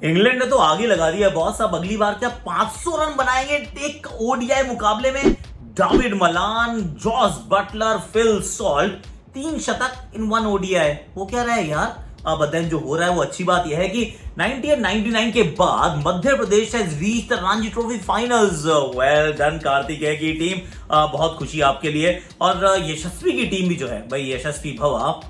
England ने तो आगे लगा दिया बॉस। अब अगली बार क्या 500 रन बनाएंगे एक ओडीआई मुकाबले में। David Malan, Jos Buttler, Phil Salt, 3 शतक इन 1 ओडीआई। वो क्या रहा है यार। अब देन जो हो रहा है वो अच्छी बात यह है कि 90 और 99 के बाद Madhya Pradesh has reached the Ranji Trophy finals. Well done Kartikeya की टीम, बहुत खुशी आपके लिए। और यशस्वी की टीम भी जो है भाई, यशस्वी भवा,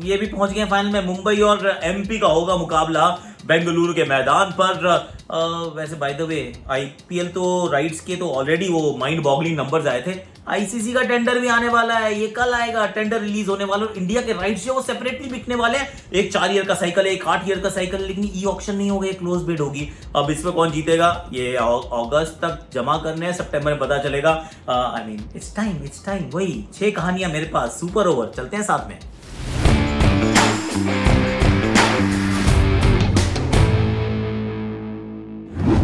ये भी पहुंच गए फाइनल में। मुंबई और एमपी का होगा मुकाबला बेंगलुरु के मैदान पर। वैसे बाय द वे आईपीएल तो राइट्स के तो ऑलरेडी वो माइंड बॉगलिंग नंबर्स आए थे। आईसीसी का टेंडर भी आने वाला है, ये कल आएगा, टेंडर रिलीज होने वाला। और इंडिया के राइट्स जो वो सेपरेटली बिकने वाले हैं। एक 4 ईयर का साइकिल है, एक 8 ईयर का साइकिल है, लेकिन ई ऑक्शन नहीं होगा, क्लोज बिड होगी। अब इसमें कौन जीतेगा ये अगस्त तक जमा करने हैं, सितंबर में पता चलेगा। I mean it's time. वही 6 कहानियां मेरे पास, सुपर ओवर चलते हैं साथ में।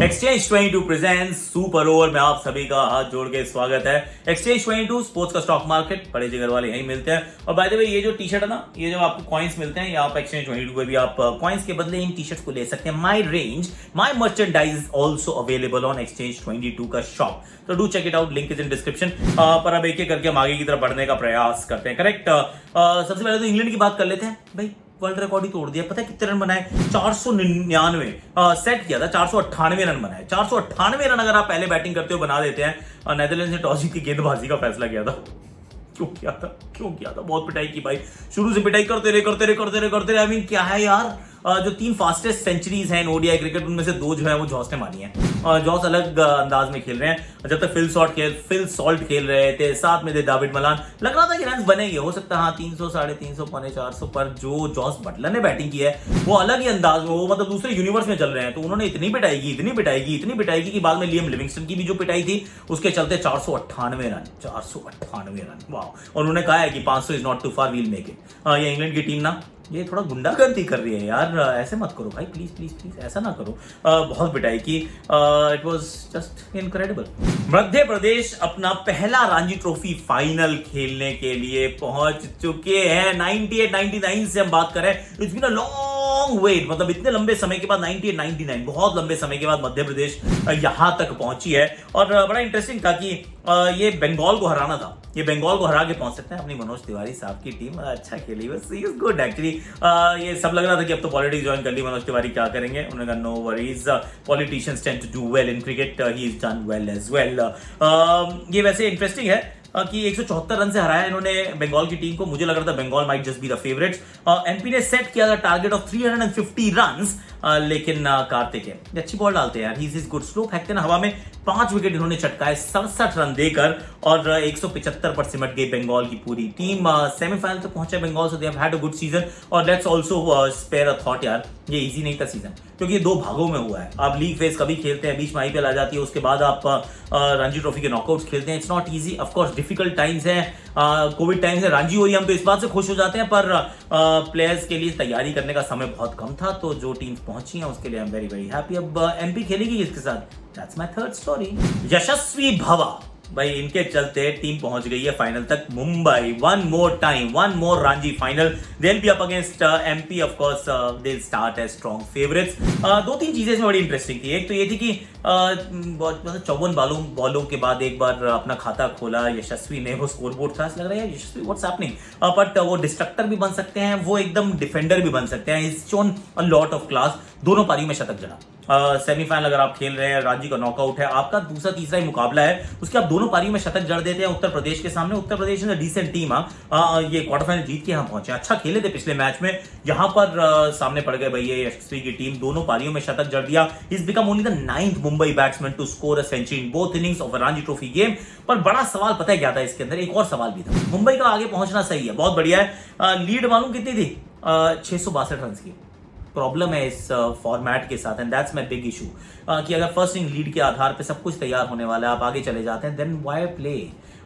एक्सचेंज 22 प्रेजेंट्स सुपर ओवर में आप सभी का हाथ जोड़ के स्वागत है। एक्सचेंज 22 स्पोर्ट्स का स्टॉक मार्केट, बड़े जिगर वाले यहीं मिलते हैं। और बाय द वे ये जो टी शर्ट है ना, ये जब आपको कॉइन्स मिलते हैं, या आप एक्सचेंज 22 पे भी आप कॉइन्स के बदले इन टी शर्ट्स को ले सकते हैं। My range, my merchandise is also available on Exchange 22 का शॉप, तो do check it out, link is in description. पर अब एक एक करके हम आगे की तरफ बढ़ने का प्रयास करते हैं। करेक्ट। सबसे पहले तो इंग्लैंड की बात कर लेते हैं भाई। वर्ल्ड रिकॉर्ड ही तोड़ दिया। पता है कितने रन बनाए? 499 सेट किया था, 498 रन बनाए। 498 रन अगर आप पहले बैटिंग करते हो बना देते हैं। नेदरलैंड ने टॉस जीत के गेंदबाजी का फैसला किया था। क्यों किया था? बहुत पिटाई की भाई, शुरू से पिटाई करते रहे। आई मीन क्या है यार। जो 3 फास्टेस्ट सेंचुरीज हैं ओडीआई क्रिकेट, उनमें से 2 जो है वो जॉस ने मारी हैं। जॉस अलग अंदाज में खेल रहे हैं। जब तक फिल सॉल्ट खेल रहे थे, साथ में थे डेविड मलान, लग रहा था कि रन बनेंगे, हो सकता है 300, 350, 450, पर जो जॉस बटलर ने बैटिंग की है वो अलग ही अंदाज में, वो मतलब दूसरे यूनिवर्स में चल रहे हैं। तो उन्होंने इतनी पिटाई की कि बाद में लियम लिविंगस्टन की भी जो पिटाई थी उसके चलते 498 रन। वाह। और उन्होंने कहा है कि 500 is not too far, we'll make it. ये इंग्लैंड की टीम ना, ये थोड़ा गुंडागर्दी कर रही है यार। ऐसे मत करो भाई, प्लीज ऐसा ना करो। बहुत पिटाई की। It was just incredible. Madhya Pradesh अपना पहला रणजी ट्रॉफी फाइनल खेलने के लिए पहुंच चुके हैं। 98-99 से हम बात करें, it's been a long wait. मतलब इतने लंबे समय के बाद 98-99, बहुत लंबे समय के बाद मध्य प्रदेश यहां तक पहुंची है। और बड़ा इंटरेस्टिंग था कि ये बंगाल को हराना था। ये बंगाल को हरा के पहुंच सकते हैं। अपनी मनोज तिवारी साहब की टीम अच्छा खेली, बस ही इज गुड एक्चुअली। ये सब लग रहा था कि अब तो पॉलिटिक्स ज्वाइन कर ली मनोज तिवारी, क्या करेंगे। उन्होंने कहा no worries, politicians tend to do well in cricket, he is done well as well. ये वैसे इंटरेस्टिंग है कि 174 रन से हराया इन्होंने बंगाल की टीम को। मुझे लग रहा था Bengal might just be the favourites. MP ने सेट किया था टारगेट ऑफ 350 रन्स, लेकिन कार्तिकेय अच्छी बॉल डालते हैं यार, ही इज गुड। स्लो फेंकते ना हवा में, 5 विकेट इन्होंने चटकाए 67 रन देकर, और 175 पर सिमट गई बंगाल की पूरी टीम। सेमीफाइनल तक पहुंचे Bengal, so they have had a good season. और let's also spare a thought यार, ये इजी नहीं था सीजन, क्योंकि ये 2 भागों में हुआ है। आप लीग फेज कभी खेलते हैं, बीच में आईपीएल आ जाती है, उसके बाद आप रणजी ट्रॉफी के नॉकआउट्स खेलते हैं। It's not easy, of course difficult times है, कोविड टाइम्स है, रणजी हो रही है, हम तो इस बात से खुश हो जाते हैं, पर प्लेयर्स के लिए तैयारी करने का समय बहुत कम था। तो जो टीम्स पहुंची हैं उसके लिए I am very very happy. अब एमपी खेलेगी किसके साथ, दैट्स माय थर्ड स्टोरी। यशस्वी भवा भाई, इनके चलते टीम पहुंच गई है फाइनल तक। Mumbai one more Ranji final, they will be up against MP. Of course they will start as strong favourites. 2-3 चीजें इसमें बड़ी इंटरेस्टिंग थी। एक तो ये थी कि 54 बॉलों के बाद एक बार अपना खाता खोला यशस्वी ने। वो स्कोर बोर्ड था, लग रहा है यशस्वी व्हाट्स हैपनिंग, बट वो डिस्ट्रक्टर भी बन सकते हैं, वो एकदम डिफेंडर भी बन सकते हैं। Is shown a lot of class. दोनों पारियों में शतक जड़ा। सेमीफाइनल अगर आप खेल रहे हैं, रणजी का नॉकआउट है, आपका दूसरा तीसरा ही मुकाबला है, उसके आप दोनों पारियों में शतक जड़ देते हैं उत्तर प्रदेश के सामने। उत्तर प्रदेश ने डिसेंट टीम, ये क्वार्टर फाइनल जीत के यहां पहुंचे, अच्छा खेले थे पिछले मैच में। यहां पर सामने पड़ गए भैया यशस्वी की टीम, दोनों पारियों में शतक जड़ दिया। Is become only the 9th Mumbai batsman to score a century in both innings of a Ranji trophy game. पर बड़ा सवाल पता है क्या था इसके अंदर, एक और सवाल भी था। मुंबई का आगे पहुंचना सही है, बहुत बढ़िया है, लीड मालूम कितनी थी, 662 रन की। प्रॉब्लम है इस फॉर्मेट के साथ, and that's my big issue, कि अगर फर्स्ट इनिंग लीड के आधार पे सब कुछ तैयार होने वाला है, आप आगे चले जाते हैं, देन व्हाई प्ले।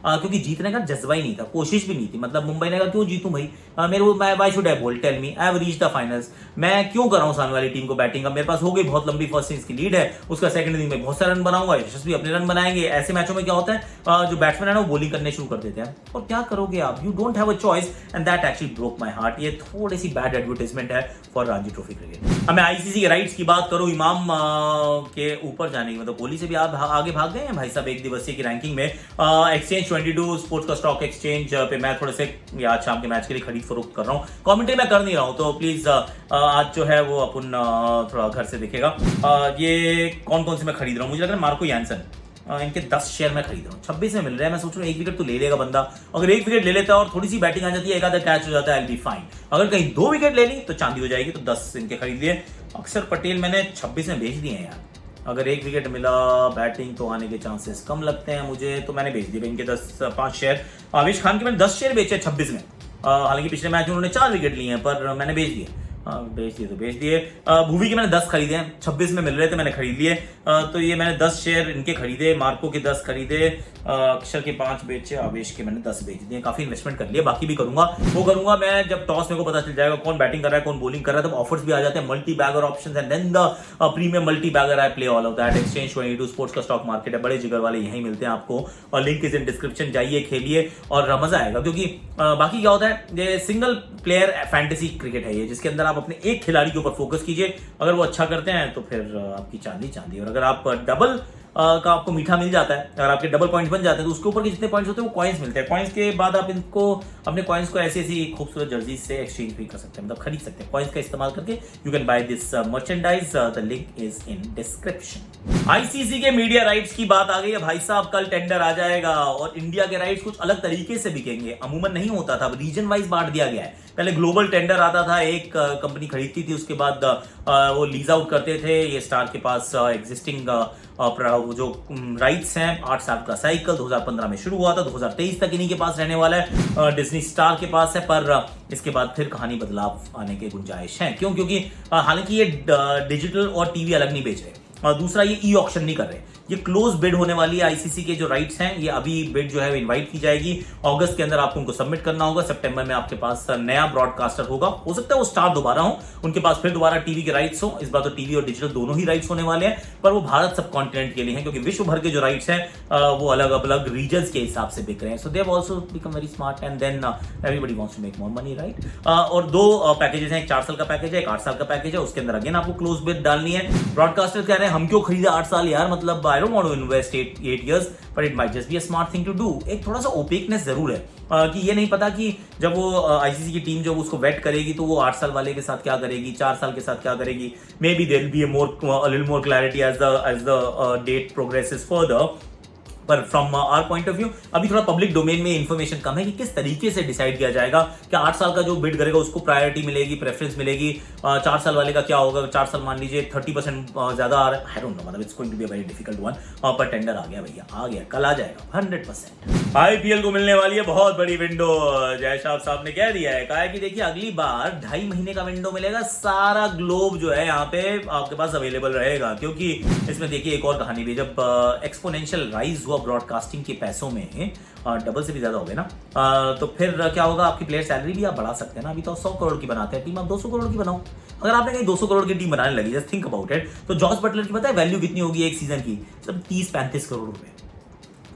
क्योंकि जीतने का जज्बा ही नहीं था, कोशिश भी नहीं थी। मतलब मुंबई ने कहा क्यों जीतूं भाई, मेरे को व्हाई शुड आई बोल, tell me, I have reached the finals, मैं क्यों कर रहा हूं सामने वाली टीम को बैटिंग। अब मेरे पास हो गई बहुत लंबी फर्स्ट इनिंग्स की लीड है, उसका सेकंड इनिंग में बहुत सारे रन बनाऊंगा, यशस्वी अपने रन बनाएंगे। ऐसे मैचों में क्या होता है, जो बैट्समैन है ना वो बॉलिंग करने शुरू कर देते हैं, और क्या करोगे आप, you don't have a choice, and that actually broke my heart. ये थोड़ी सी बैड एडवर्टाइजमेंट है फॉर रणजी ट्रॉफी क्रिकेट। अब मैं आईसीसी के राइट्स की बात करूं, इमाम के ऊपर जाने की, मतलब कोहली से भी आप आगे भाग गए हैं भाई साहब एक दिवसीय की रैंकिंग में। एक्सचेंज 22 स्पोर्ट्स का स्टॉक एक्सचेंज पे मैं थोड़े से आज शाम के मैच के लिए खरीद फरोख्त कर रहा हूँ, कमेंट्री मैं कर नहीं रहा हूँ, तो प्लीज आज जो है वो अपन थोड़ा घर से देखेगा। ये कौन कौन से मैं खरीद रहा हूँ, मुझे लग रहा है मार्को यानसन, इनके 10 शेयर मैं खरीद रहा हूँ, 26 में मिल रहा है। मैं सोच रहा हूँ एक विकेट तो ले लेगा बंदा, अगर एक विकेट ले लेता है और थोड़ी सी बैटिंग आ जाती है, एक आधा कैच हो जाता है, आई विल बी फाइन। अगर कहीं 2 विकेट ले ली तो चांदी हो जाएगी, तो 10 इनके खरीद लिए। अक्षर पटेल मैंने 26 में बेच दिए हैं यार, अगर एक विकेट मिला, बैटिंग तो आने के चांसेस कम लगते हैं मुझे, तो मैंने बेच दिए इनके 5 शेयर। आवेश खान के मैंने 10 शेयर बेचे 26 में, हालांकि पिछले मैच में उन्होंने 4 विकेट लिए हैं, पर मैंने बेच दिए। बेच दिए तो बेच दिए। भूवी के मैंने 10 खरीदे हैं, 26 में मिल रहे थे, मैंने खरीद लिए। तो ये मैंने 10 शेयर इनके खरीदे, मार्को के 10 खरीदे, अक्षर के 5 बेचे, आवेश के मैंने 10 बेच दिए। काफी इन्वेस्टमेंट कर लिया, बाकी भी करूंगा, वो करूंगा मैं जब टॉस मेरे को पता चल जाएगा कौन बैटिंग कर रहा है कौन बॉलिंग कर रहा है, तब ऑफर्स भी आ जाते हैं, multi bagger options and then the premium multi bagger I play all of that. Exchange 22 sports का स्टॉक मार्केट है, बड़े जिगर वाले यहीं मिलते हैं आपको, और लिंक इज इन डिस्क्रिप्शन, जाइए खेलिए और मजा आएगा। क्योंकि बाकी क्या होता है, ये सिंगल प्लेयर फैंटेसी क्रिकेट है ये, जिसके अंदर आप अपने एक खिलाड़ी के ऊपर फोकस कीजिए, अगर वो अच्छा करते हैं तो फिर आपकी चांदी चांदी, और अगर आप डबल का आपको मीठा मिल जाता है, अगर आपके डबल पॉइंट्स बन जाते हैं तो उसके ऊपर के जितने पॉइंट्स होते हैं वो कॉइन्स मिलते हैं। कॉइन्स के बाद आप इनको अपने कॉइन्स को ऐसी ऐसी खूबसूरत जर्सी से एक्सचेंज भी कर सकते हैं, मतलब खरीद सकते हैं कॉइन्स का इस्तेमाल करके। You can by this merchandise, the link is in description. ICC के मीडिया राइट्स की बात आ गई है भाई साहब, कल टेंडर आ जाएगा और इंडिया के राइट्स कुछ अलग तरीके से बिकेंगे, अमूमन नहीं होता था, रीजन वाइज बांट दिया गया है। पहले ग्लोबल टेंडर आता था, एक कंपनी खरीदती थी, उसके बाद वो लीज आउट करते थे। ये स्टार के पास एग्जिस्टिंग जो राइट्स हैं, 8 साल का साइकिल 2015 में शुरू हुआ था, 2023 तक इन्हीं के पास रहने वाला है, डिज्नी स्टार के पास है, पर इसके बाद फिर कहानी बदलाव आने के गुंजाइश है। क्यों? क्योंकि हालांकि ये डिजिटल और टीवी अलग नहीं बेच रहे, और दूसरा ये ई ऑक्शन नहीं कर रहे, ये क्लोज बिड होने वाली है। आईसीसी के जो राइट्स हैं, ये अभी बिड जो है इनवाइट की जाएगी, अगस्त के अंदर आपको उनको सबमिट करना होगा, सितंबर में आपके पास नया ब्रॉडकास्टर होगा, हो सकता है वो स्टार दोबारा हो, उनके पास फिर दोबारा टीवी के राइट्स हो। इस बार तो टीवी और डिजिटल दोनों ही राइट्स होने वाले हैं, पर वो भारत सब कॉन्टिनेंट के लिए हैं, क्योंकि विश्व भर के जो राइट्स हैं वो अलग अलग रीजन्स के हिसाब से बिक रहे हैं। So they have also become very smart and then everybody wants to make more money, right. और 2 पैकेजेस हैं, एक 4 साल का पैकेज है, एक 8 साल का पैकेज है, उसके अंदर अगेन आपको क्लोज बिड डालनी है। ब्रॉडकास्टर कह रहे हैं हम क्यों खरीदे 8 साल यार, मतलब I don't want to invest 8 years, but it might just be a smart thing to do। एक थोड़ा सा ओपेकनेस जरूर है, कि ये नहीं पता कि जब वो आईसीसी की टीम जब उसको वेट करेगी तो वो 8 साल वाले के साथ क्या करेगी, 4 साल के साथ क्या करेगी। Maybe there will be a little more clarity as the date progresses further। पर from our point of view अभी थोड़ा पब्लिक डोमेन में इंफॉर्मेशन कम है कि किस तरीके से डिसाइड किया जाएगा कि 8 साल का जो बिड करेगा उसको प्रायोरिटी मिलेगी, प्रेफरेंस मिलेगी। 4 साल वाले का क्या होगा, 4 साल मान लीजिए 30% ज्यादा आ रहा है, आई डोंट नो, मतलब it's going to be a very difficult one. पर टेंडर आ गया भैया, आ गया, कल आ जाएगा 100%। आईपीएल को मिलने वाली है बहुत बड़ी विंडो, जय शाह साहब ने कह दिया है, कहा है कि देखिए अगली बार 2.5 महीने का विंडो मिलेगा, सारा ग्लोब जो है यहाँ पे आपके पास अवेलेबल रहेगा। क्योंकि इसमें देखिए एक और कहानी भी, जब एक्सपोनेंशियल राइज ब्रॉडकास्टिंग के पैसों में डबल से भी ज्यादा हो गए ना, तो फिर क्या होगा, आपकी प्लेयर सैलरी भी आप बढ़ा सकते हैं ना। अभी तो 100 करोड़ की बनाते हैं टीम, आप 200 करोड़ की बनाओ। अगर आपने कहीं 200 करोड़ की टीम बनाने लगी, जस्ट थिंक अबाउट इट, तो जॉस बटलर की पता है वैल्यू कितनी होगी एक सीजन की, सब 30-35 करोड़ रुपए।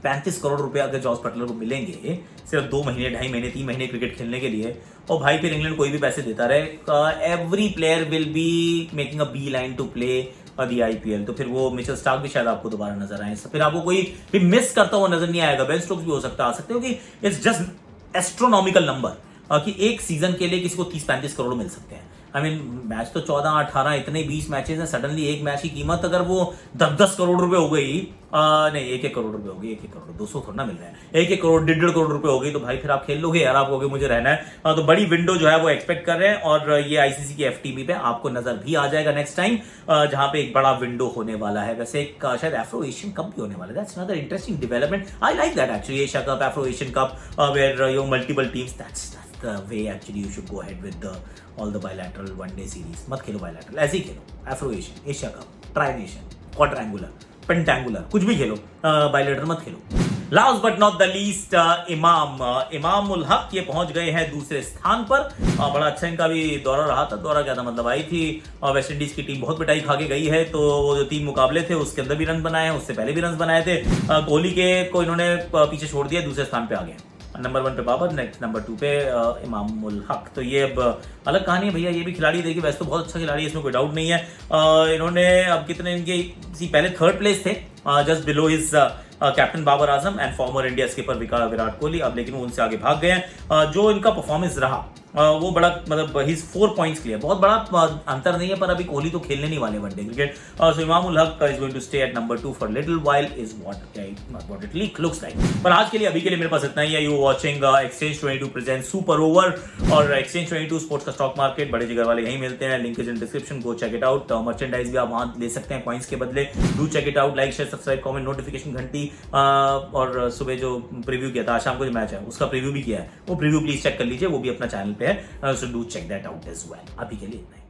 35 करोड़ रुपए अगर जॉस बटलर को मिलेंगे सिर्फ 2 महीने, 2.5 महीने, 3 महीने क्रिकेट खेलने के लिए, और भाई फिर इंग्लैंड कोई भी पैसे देता रहे, every player will be making a beeline to play the IPL. तो फिर वो मिचेल स्टार्क भी शायद आपको दोबारा नजर आए, फिर आपको कोई भी मिस करता हुआ नजर नहीं आएगा। बेन स्टोक्स भी हो सकता, आ सकते हो, कि इट्स जस्ट एस्ट्रोनॉमिकल नंबर कि एक सीजन के लिए किसी को 30-35 करोड़ मिल सकते हैं। आई मीन मैच तो 14-18 इतने 20 मैचेस हैं, सडनली एक मैच की कीमत अगर वो 10-10 करोड़ रुपए हो गई, नहीं 1-1 करोड़ रुपए हो गई, 1-1 करोड़, 200 थोड़ा ना मिल रहे हैं, 1-1 करोड़ 1.5 करोड़ रुपए हो गई, तो भाई फिर आप खेल लोगे यार, आप कहोगे मुझे रहना है। तो बड़ी विंडो जो है वो एक्सपेक्ट कर रहे हैं, और ये आईसीसी की एफटीवी पे आपको नजर भी आ जाएगा नेक्स्ट टाइम, जहां पे एक बड़ा विंडो होने वाला है। वैसे एक शायद एफ्रो एशियन कप भी होने वाला है, that's another interesting development, I like that actually. Asia Cup, Afro Asian Cup, where you multiple teams, that's the way actually you should go ahead with all the bilateral one-day series। मत खेलो bilateral, ऐसे ही खेलो Afro Asian, Asia Cup, tri nation, quadrangular, pentangular, कुछ भी खेलो, bilateral मत खेलो। Last but not the least Imam ul हक ये पहुंच गए हैं दूसरे स्थान पर। बड़ा अच्छा इनका भी दौरा रहा था। दौरा क्या था मतलब, आई थी वेस्ट इंडीज की टीम बहुत पिटाई खा के गई है, तो वो जो 3 मुकाबले थे उसके अंदर भी रन बनाए हैं, उससे पहले भी रन बनाए थे। कोहली के को इन्होंने पीछे छोड़ दिया, दूसरे स्थान पे आ गए। नंबर 1 पे बाबर, नेक्स्ट नंबर 2 पे इमाम उल हक। तो ये अब अलग कहानी है भैया। ये भी खिलाड़ी देखिए, वैसे तो बहुत अच्छा खिलाड़ी है, इसमें कोई डाउट नहीं है। इन्होंने अब कितने इनके पहले 3rd प्लेस थे, just below his captain Babar Azam and former India skipper Virat Kohli. अब लेकिन वो उनसे आगे भाग गए हैं। जो इनका परफॉर्मेंस रहा वो बड़ा मतलब हिज 4 पॉइंट्स क्लियर, बहुत बड़ा अंतर नहीं है, पर अभी कोहली तो खेलने नहीं वाले one day cricket. So Imam ul Haq is going to stay at number 2 for little while is what it looks like. पर आज के लिए अभी के लिए मेरे पास इतना ही है। You watching exchange 22 present super over, और एक्सचेंज 22 स्पोर्ट्स का स्टॉक मार्केट बड़े जिगर वाले यहीं मिलते हैं। Link is in description, go check it out. Merchandise भी आप वहां ले सकते हैं कॉइंस के बदले। Do check it out, like share subscribe comment notification घंटी। और सुबह जो प्रीव्यू किया था, आज शाम को जो मैच है उसका प्रीव्यू भी किया है, वो प्रीव्यू प्लीज चेक कर लीजिए, वो भी अपना चैनल पे है। So do check that out as well. अभी के लिए इतना ही।